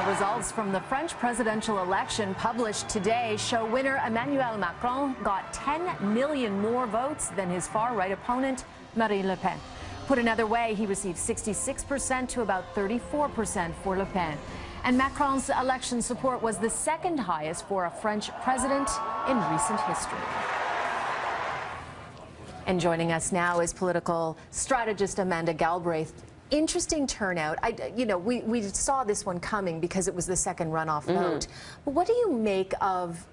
Final results from the French presidential election published today show winner Emmanuel Macron got 10 million more votes than his far-right opponent, Marine Le Pen. Put another way, he received 66% to about 34% for Le Pen. And Macron's election support was the second highest for a French president in recent history. And joining us now is political strategist Amanda Galbraith. Interesting turnout. We saw this one coming because it was the second runoff vote. But what do you make of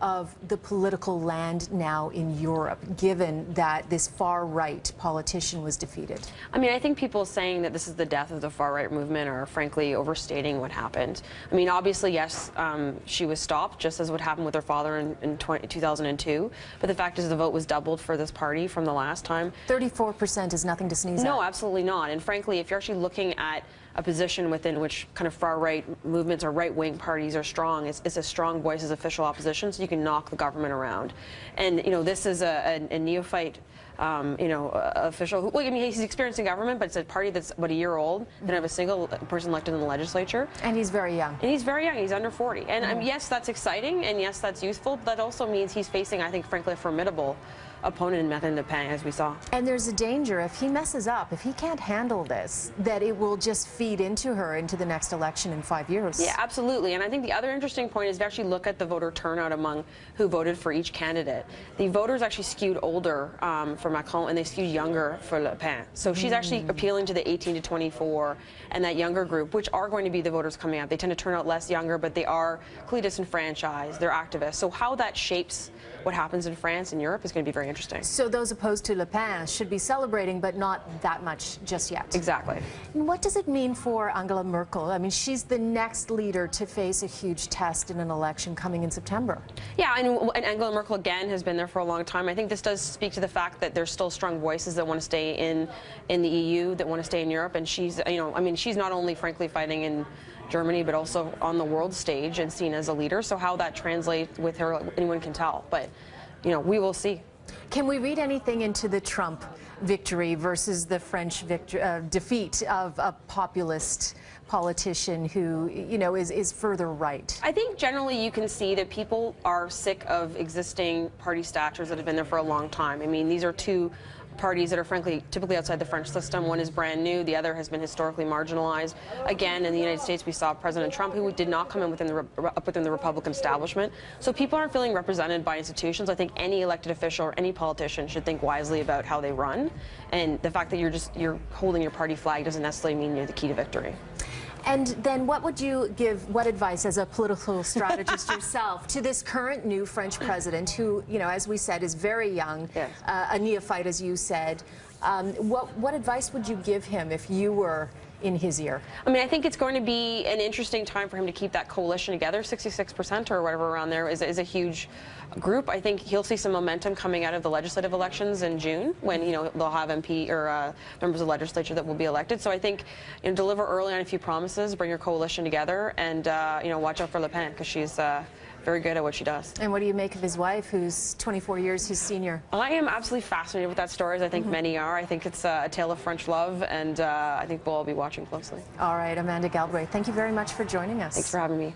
the political land now in Europe, given that this far-right politician was defeated? I mean, I think people saying that this is the death of the far-right movement are frankly overstating what happened. I mean, obviously, yes, she was stopped, just as what happened with her father in 2002. But the fact is the vote was doubled for this party from the last time. 34% is nothing to sneeze at. No, absolutely not. And frankly, if you're actually looking at a position within which kind of far-right movements or right-wing parties are strong, it's a strong voice as official opposition, so you can knock the government around. And, this is a neophyte, official who, well, I mean, he's experiencing government, but it's a party that's about a year old. They don't have a single person elected in the legislature. And he's very young. And he's very young. He's under 40. And yes, that's exciting, and yes, that's useful, but that also means he's facing, I think, frankly, a formidable opponent in Marine Le Pen, as we saw. And there's a danger, if he messes up, if he can't handle this, that it will just feed into her into the next election in 5 years. Yeah, absolutely. And I think the other interesting point is to actually look at the voter turnout among who voted for each candidate. The voters actually skewed older for Macron, and they skewed younger for Le Pen. So she's actually appealing to the 18 to 24 and that younger group, which are going to be the voters coming out. They tend to turn out less younger, but they are clearly disenfranchised. They're activists. So how that shapes what happens in France and Europe is going to be very interesting. So those opposed to Le Pen should be celebrating, but not that much just yet. Exactly. And what does it mean for Angela Merkel? I mean, she's the next leader to face a huge test in an election coming in September. Yeah, and Angela Merkel, again, has been there for a long time. I think this does speak to the fact that there's still strong voices that want to stay in the EU, that want to stay in Europe, and she's, I mean, she's not only, frankly, fighting in Germany, but also on the world stage and seen as a leader. So how that translates with her, anyone can tell. But, we will see. Can we read anything into the Trump victory versus the French defeat of a populist politician who, is further right? I think generally you can see that people are sick of existing party statures that have been there for a long time. I mean, these are two parties that are frankly typically outside the French system. One is brand new, the other has been historically marginalized. Again, in the United States, we saw President Trump, who did not come in within the Republican establishment. So people aren't feeling represented by institutions. I think any elected official or any politician should think wisely about how they run. And the fact that you're holding your party flag doesn't necessarily mean you're the key to victory. And then what would you give, what advice as a political strategist yourself to this current new French president who, as we said, is very young, yes, a neophyte, as you said. What advice would you give him if you were in his ear? I mean, I think it's going to be an interesting time for him to keep that coalition together. 66% or whatever around there is a huge group. I think he'll see some momentum coming out of the legislative elections in June when, they'll have MP or members of the legislature that will be elected. So I think, deliver early on a few promises, bring your coalition together, and, watch out for Le Pen because she's very good at what she does. And what do you make of his wife, who's 24 years his senior? I am absolutely fascinated with that story, as I think many are. I think it's a tale of French love, and I think we'll all be watching closely. All right, Amanda Galbraith, thank you very much for joining us. Thanks for having me.